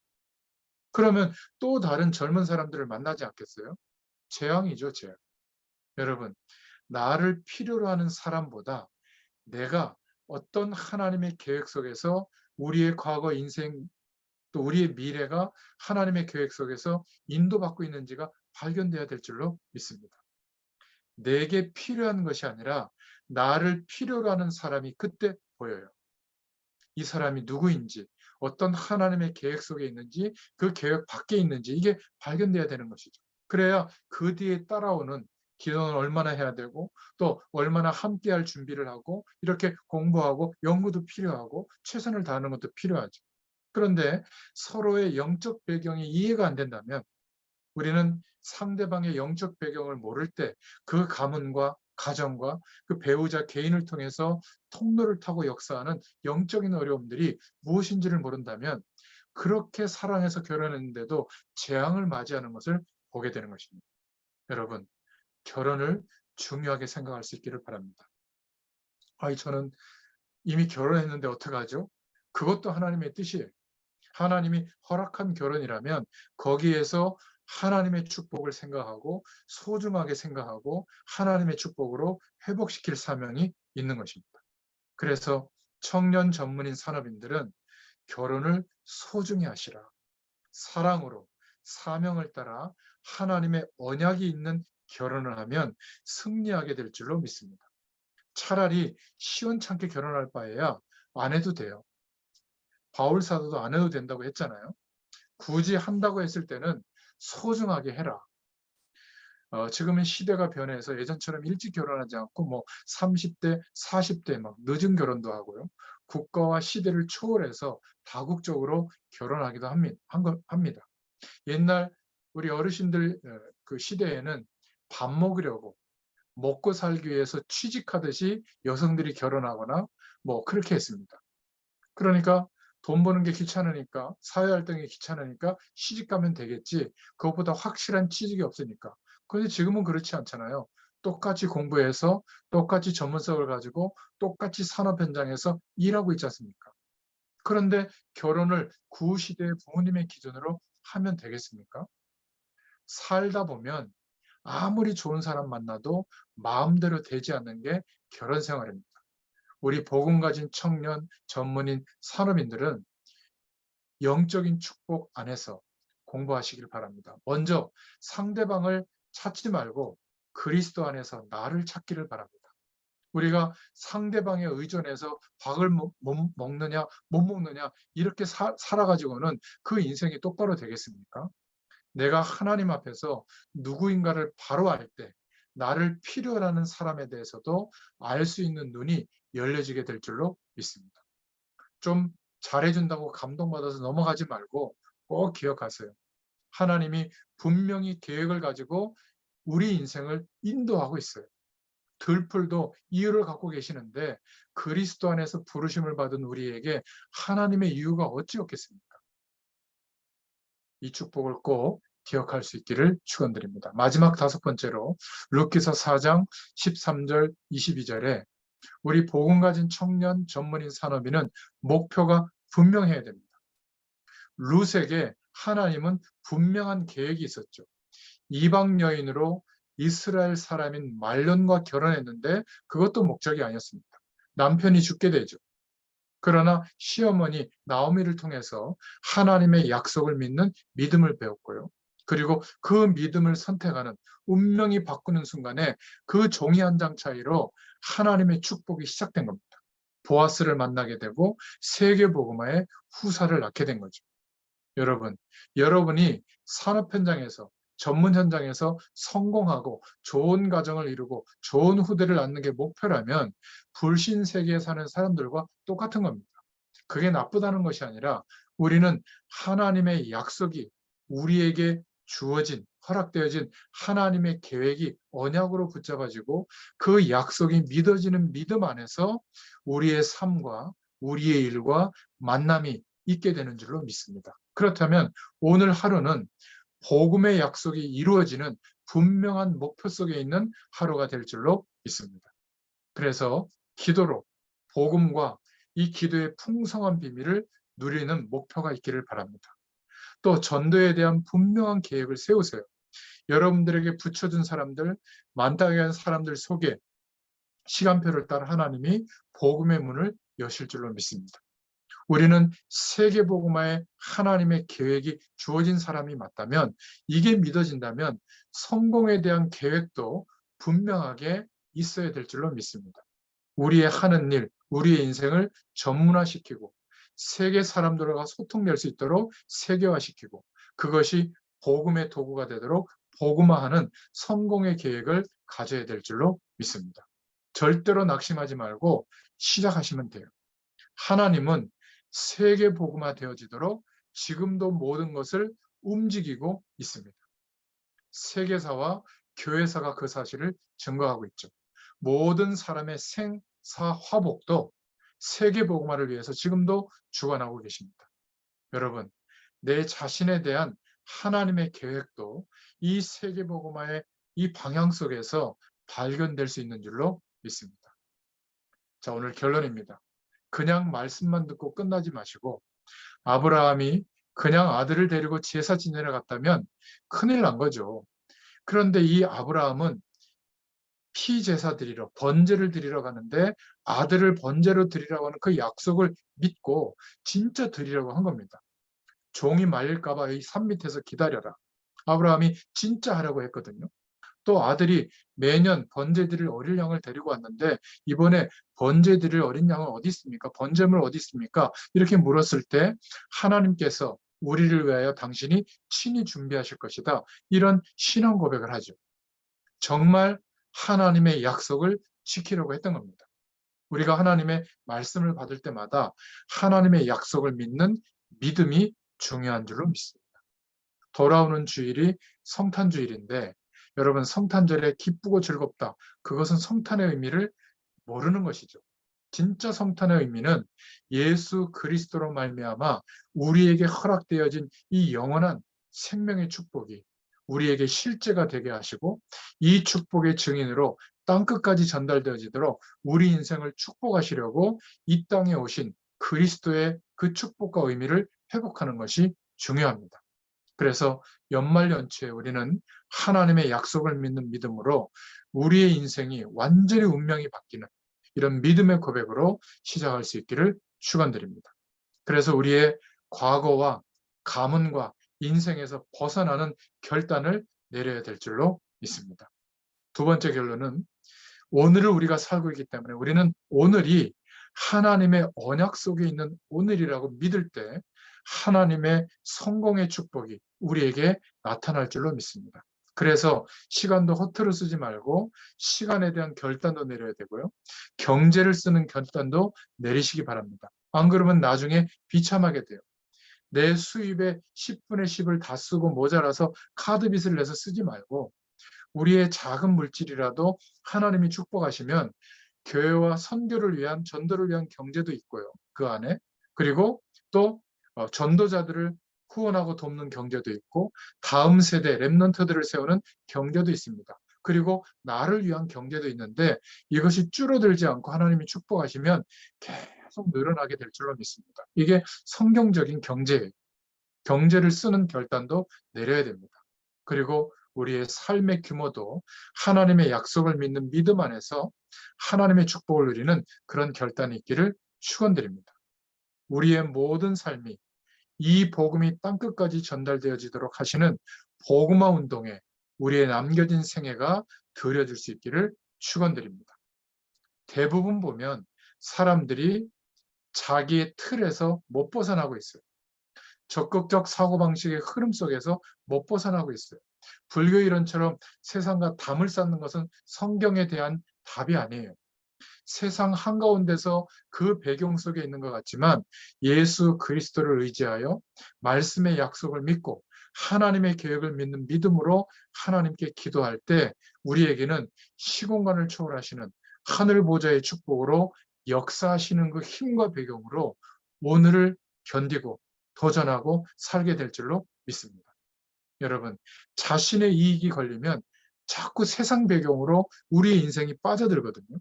그러면 또 다른 젊은 사람들을 만나지 않겠어요? 재앙이죠, 재앙. 여러분, 나를 필요로 하는 사람보다 내가 어떤 하나님의 계획 속에서 우리의 과거 인생 또 우리의 미래가 하나님의 계획 속에서 인도받고 있는지가 발견돼야 될 줄로 믿습니다. 내게 필요한 것이 아니라 나를 필요로 하는 사람이 그때 보여요. 이 사람이 누구인지, 어떤 하나님의 계획 속에 있는지, 그 계획 밖에 있는지 이게 발견돼야 되는 것이죠. 그래야 그 뒤에 따라오는 기도는 얼마나 해야 되고 또 얼마나 함께할 준비를 하고 이렇게 공부하고 연구도 필요하고 최선을 다하는 것도 필요하죠. 그런데 서로의 영적 배경이 이해가 안 된다면 우리는 상대방의 영적 배경을 모를 때 그 가문과 가정과 그 배우자 개인을 통해서 통로를 타고 역사하는 영적인 어려움들이 무엇인지를 모른다면 그렇게 사랑해서 결혼했는데도 재앙을 맞이하는 것을 보게 되는 것입니다. 여러분, 결혼을 중요하게 생각할 수 있기를 바랍니다. 저는 이미 결혼했는데 어떡하죠? 그것도 하나님의 뜻이에요. 하나님이 허락한 결혼이라면 거기에서 하나님의 축복을 생각하고 소중하게 생각하고 하나님의 축복으로 회복시킬 사명이 있는 것입니다. 그래서 청년 전문인 산업인들은 결혼을 소중히 하시라. 사랑으로 사명을 따라 하나님의 언약이 있는 결혼을 하면 승리하게 될 줄로 믿습니다. 차라리 시원찮게 결혼할 바에야 안 해도 돼요. 바울 사도도 안 해도 된다고 했잖아요. 굳이 한다고 했을 때는 소중하게 해라. 지금은 시대가 변해서 예전처럼 일찍 결혼하지 않고 뭐 30대, 40대 막 늦은 결혼도 하고요. 국가와 시대를 초월해서 다국적으로 결혼하기도 합니다. 옛날 우리 어르신들 그 시대에는 밥 먹으려고 먹고 살기 위해서 취직하듯이 여성들이 결혼하거나 뭐 그렇게 했습니다. 그러니까 돈 버는 게 귀찮으니까 사회활동이 귀찮으니까 시집 가면 되겠지. 그것보다 확실한 취직이 없으니까. 그런데 지금은 그렇지 않잖아요. 똑같이 공부해서 똑같이 전문성을 가지고 똑같이 산업 현장에서 일하고 있지 않습니까? 그런데 결혼을 구시대의 부모님의 기준으로 하면 되겠습니까? 살다 보면 아무리 좋은 사람 만나도 마음대로 되지 않는 게 결혼 생활입니다. 우리 복음 가진 청년, 전문인, 산업인들은 영적인 축복 안에서 공부하시길 바랍니다. 먼저 상대방을 찾지 말고 그리스도 안에서 나를 찾기를 바랍니다. 우리가 상대방에 의존해서 밥을 먹느냐 못 먹느냐 이렇게 살아가지고는 그 인생이 똑바로 되겠습니까? 내가 하나님 앞에서 누구인가를 바로 알 때 나를 필요로 하는 사람에 대해서도 알 수 있는 눈이 열려지게 될 줄로 믿습니다. 좀 잘해준다고 감동받아서 넘어가지 말고 꼭 기억하세요. 하나님이 분명히 계획을 가지고 우리 인생을 인도하고 있어요. 들풀도 이유를 갖고 계시는데 그리스도 안에서 부르심을 받은 우리에게 하나님의 이유가 어찌 없겠습니까? 이 축복을 꼭 기억할 수 있기를 축원드립니다. 마지막 다섯 번째로 룻기서 4장 13절 22절에 우리 복음 가진 청년 전문인 산업인은 목표가 분명해야 됩니다. 룻에게 하나님은 분명한 계획이 있었죠. 이방 여인으로 이스라엘 사람인 말론과 결혼했는데 그것도 목적이 아니었습니다. 남편이 죽게 되죠. 그러나 시어머니 나오미를 통해서 하나님의 약속을 믿는 믿음을 배웠고요. 그리고 그 믿음을 선택하는 운명이 바꾸는 순간에 그 종이 한 장 차이로 하나님의 축복이 시작된 겁니다. 보아스를 만나게 되고 세계복음화의 후사를 낳게 된 거죠. 여러분이 산업 현장에서 전문 현장에서 성공하고 좋은 가정을 이루고 좋은 후대를 낳는 게 목표라면 불신 세계에 사는 사람들과 똑같은 겁니다. 그게 나쁘다는 것이 아니라 우리는 하나님의 약속이 우리에게 주어진 허락되어진 하나님의 계획이 언약으로 붙잡아지고 그 약속이 믿어지는 믿음 안에서 우리의 삶과 우리의 일과 만남이 있게 되는 줄로 믿습니다. 그렇다면 오늘 하루는 복음의 약속이 이루어지는 분명한 목표 속에 있는 하루가 될 줄로 믿습니다. 그래서 기도로 복음과 이 기도의 풍성한 비밀을 누리는 목표가 있기를 바랍니다. 또 전도에 대한 분명한 계획을 세우세요. 여러분들에게 붙여준 사람들, 만나게 한 사람들 속에 시간표를 따라 하나님이 복음의 문을 여실 줄로 믿습니다. 우리는 세계복음화에 하나님의 계획이 주어진 사람이 맞다면, 이게 믿어진다면 성공에 대한 계획도 분명하게 있어야 될 줄로 믿습니다. 우리의 하는 일, 우리의 인생을 전문화시키고 세계 사람들과 소통될 수 있도록 세계화시키고 그것이 복음의 도구가 되도록 복음화하는 성공의 계획을 가져야 될 줄로 믿습니다. 절대로 낙심하지 말고 시작하시면 돼요. 하나님은 세계 복음화 되어지도록 지금도 모든 것을 움직이고 있습니다. 세계사와 교회사가 그 사실을 증거하고 있죠. 모든 사람의 생사 화복도 세계 복음화를 위해서 지금도 주관하고 계십니다. 여러분, 내 자신에 대한 하나님의 계획도 이 세계 복음화의 이 방향 속에서 발견될 수 있는 줄로 믿습니다. 자, 오늘 결론입니다. 그냥 말씀만 듣고 끝나지 마시고 아브라함이 그냥 아들을 데리고 제사 지내러 갔다면 큰일 난 거죠. 그런데 이 아브라함은 피제사 드리러 번제를 드리러 가는데 아들을 번제로 드리라고 하는 그 약속을 믿고 진짜 드리려고 한 겁니다. 종이 말릴까 봐 이 산 밑에서 기다려라. 아브라함이 진짜 하려고 했거든요. 또 아들이 매년 번제 드릴 어린 양을 데리고 왔는데 이번에 번제 드릴 어린 양은 어디 있습니까? 번제물 어디 있습니까? 이렇게 물었을 때 하나님께서 우리를 위하여 당신이 친히 준비하실 것이다. 이런 신앙 고백을 하죠. 정말 하나님의 약속을 지키려고 했던 겁니다. 우리가 하나님의 말씀을 받을 때마다 하나님의 약속을 믿는 믿음이 중요한 줄로 믿습니다. 돌아오는 주일이 성탄주일인데 여러분 성탄절에 기쁘고 즐겁다. 그것은 성탄의 의미를 모르는 것이죠. 진짜 성탄의 의미는 예수 그리스도로 말미암아 우리에게 허락되어진 이 영원한 생명의 축복이 우리에게 실제가 되게 하시고 이 축복의 증인으로 땅끝까지 전달되어지도록 우리 인생을 축복하시려고 이 땅에 오신 그리스도의 그 축복과 의미를 회복하는 것이 중요합니다. 그래서 연말연초에 우리는 하나님의 약속을 믿는 믿음으로 우리의 인생이 완전히 운명이 바뀌는 이런 믿음의 고백으로 시작할 수 있기를 축원드립니다. 그래서 우리의 과거와 가문과 인생에서 벗어나는 결단을 내려야 될 줄로 믿습니다. 두 번째 결론은 오늘을 우리가 살고 있기 때문에 우리는 오늘이 하나님의 언약 속에 있는 오늘이라고 믿을 때 하나님의 성공의 축복이 우리에게 나타날 줄로 믿습니다. 그래서 시간도 허투루 쓰지 말고 시간에 대한 결단도 내려야 되고요. 경제를 쓰는 결단도 내리시기 바랍니다. 안 그러면 나중에 비참하게 돼요. 내 수입의 10분의 10을 다 쓰고 모자라서 카드 빚을 내서 쓰지 말고 우리의 작은 물질이라도 하나님이 축복하시면 교회와 선교를 위한 전도를 위한 경제도 있고요. 그 안에. 그리고 또 전도자들을 후원하고 돕는 경제도 있고 다음 세대 렘넌트들을 세우는 경제도 있습니다. 그리고 나를 위한 경제도 있는데 이것이 줄어들지 않고 하나님이 축복하시면 계속 늘어나게 될 줄로 믿습니다. 이게 성경적인 경제예요. 경제를 쓰는 결단도 내려야 됩니다. 그리고 우리의 삶의 규모도 하나님의 약속을 믿는 믿음 안에서 하나님의 축복을 누리는 그런 결단이 있기를 축원드립니다. 우리의 모든 삶이 이 복음이 땅끝까지 전달되어지도록 하시는 복음화 운동에 우리의 남겨진 생애가 드려질 수 있기를 축원드립니다. 대부분 보면 사람들이 자기의 틀에서 못 벗어나고 있어요. 적극적 사고방식의 흐름 속에서 못 벗어나고 있어요. 불교 이론처럼 세상과 담을 쌓는 것은 성경에 대한 답이 아니에요. 세상 한가운데서 그 배경 속에 있는 것 같지만 예수 그리스도를 의지하여 말씀의 약속을 믿고 하나님의 계획을 믿는 믿음으로 하나님께 기도할 때 우리에게는 시공간을 초월하시는 하늘 보좌의 축복으로 역사하시는 그 힘과 배경으로 오늘을 견디고 도전하고 살게 될 줄로 믿습니다. 여러분, 자신의 이익이 걸리면 자꾸 세상 배경으로 우리의 인생이 빠져들거든요.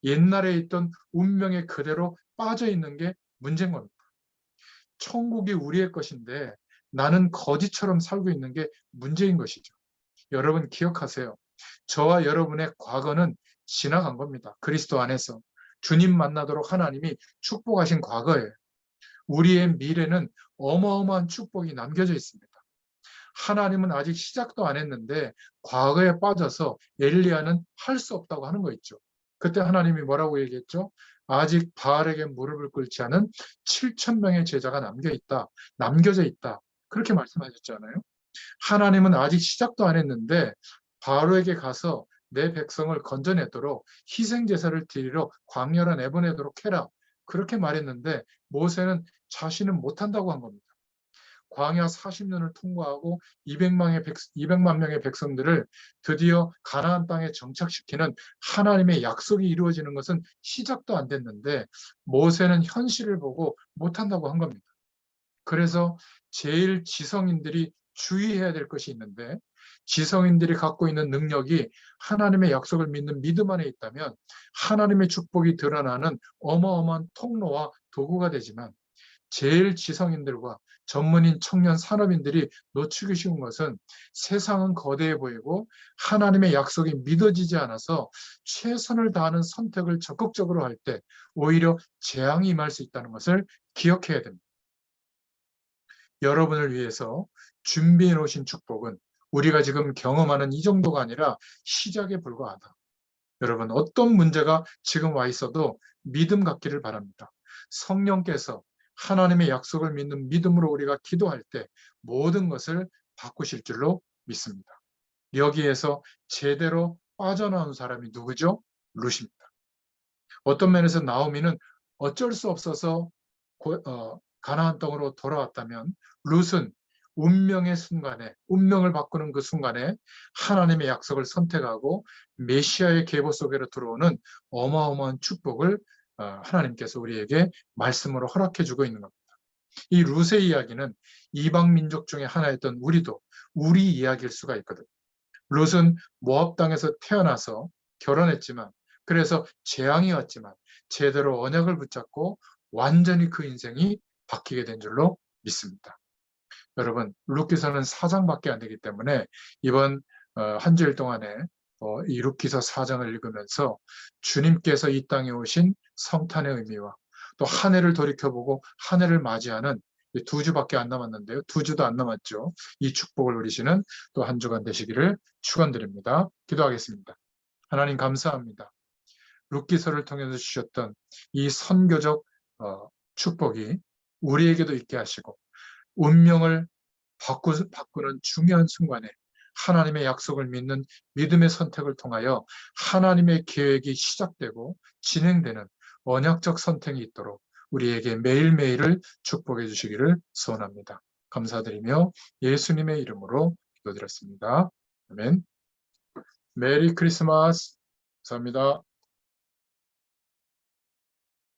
옛날에 있던 운명에 그대로 빠져 있는 게 문제인 겁니다. 천국이 우리의 것인데 나는 거지처럼 살고 있는 게 문제인 것이죠. 여러분 기억하세요. 저와 여러분의 과거는 지나간 겁니다. 그리스도 안에서. 주님 만나도록 하나님이 축복하신 과거예요. 우리의 미래는 어마어마한 축복이 남겨져 있습니다. 하나님은 아직 시작도 안 했는데 과거에 빠져서 엘리야는 할 수 없다고 하는 거 있죠. 그때 하나님이 뭐라고 얘기했죠? 아직 바알에게 무릎을 꿇지 않은 7천 명의 제자가 남겨져 있다. 그렇게 말씀하셨잖아요. 하나님은 아직 시작도 안 했는데 바로에게 가서 내 백성을 건져내도록 희생 제사를 드리러 광야로 내보내도록 해라. 그렇게 말했는데 모세는 자신은 못한다고 한 겁니다. 광야 40년을 통과하고 200만 명의 백성들을 드디어 가나안 땅에 정착시키는 하나님의 약속이 이루어지는 것은 시작도 안 됐는데 모세는 현실을 보고 못한다고 한 겁니다. 그래서 제일 지성인들이 주의해야 될 것이 있는데 지성인들이 갖고 있는 능력이 하나님의 약속을 믿는 믿음 안에 있다면 하나님의 축복이 드러나는 어마어마한 통로와 도구가 되지만 제일 지성인들과 전문인 청년 산업인들이 놓치기 쉬운 것은 세상은 거대해 보이고 하나님의 약속이 믿어지지 않아서 최선을 다하는 선택을 적극적으로 할 때 오히려 재앙이 임할 수 있다는 것을 기억해야 됩니다. 여러분을 위해서 준비해 놓으신 축복은 우리가 지금 경험하는 이 정도가 아니라 시작에 불과하다. 여러분 어떤 문제가 지금 와 있어도 믿음 갖기를 바랍니다. 성령께서 하나님의 약속을 믿는 믿음으로 우리가 기도할 때 모든 것을 바꾸실 줄로 믿습니다. 여기에서 제대로 빠져나온 사람이 누구죠? 룻입니다. 어떤 면에서 나오미는 어쩔 수 없어서 가나안 땅으로 돌아왔다면 룻은 운명의 순간에 운명을 바꾸는 그 순간에 하나님의 약속을 선택하고 메시아의 계보 속으로 들어오는 어마어마한 축복을 하나님께서 우리에게 말씀으로 허락해 주고 있는 겁니다. 이 룻의 이야기는 이방 민족 중에 하나였던 우리도 우리 이야기일 수가 있거든요. 룻은 모압 땅에서 태어나서 결혼했지만 그래서 재앙이 왔지만 제대로 언약을 붙잡고 완전히 그 인생이 바뀌게 된 줄로 믿습니다. 여러분 룻기서는 4장밖에 안 되기 때문에 이번 한 주일 동안에 이 룻기서 4장을 읽으면서 주님께서 이 땅에 오신 성탄의 의미와 또 한 해를 돌이켜보고 한 해를 맞이하는 2주밖에 안 남았는데요. 2주도 안 남았죠. 이 축복을 누리시는 또 한 주간 되시기를 축원드립니다. 기도하겠습니다. 하나님 감사합니다. 룻기서를 통해서 주셨던 이 선교적 축복이 우리에게도 있게 하시고 운명을 바꾸는 중요한 순간에 하나님의 약속을 믿는 믿음의 선택을 통하여 하나님의 계획이 시작되고 진행되는 언약적 선택이 있도록 우리에게 매일매일을 축복해 주시기를 소원합니다. 감사드리며 예수님의 이름으로 기도드렸습니다. 아멘. 메리 크리스마스. 감사합니다.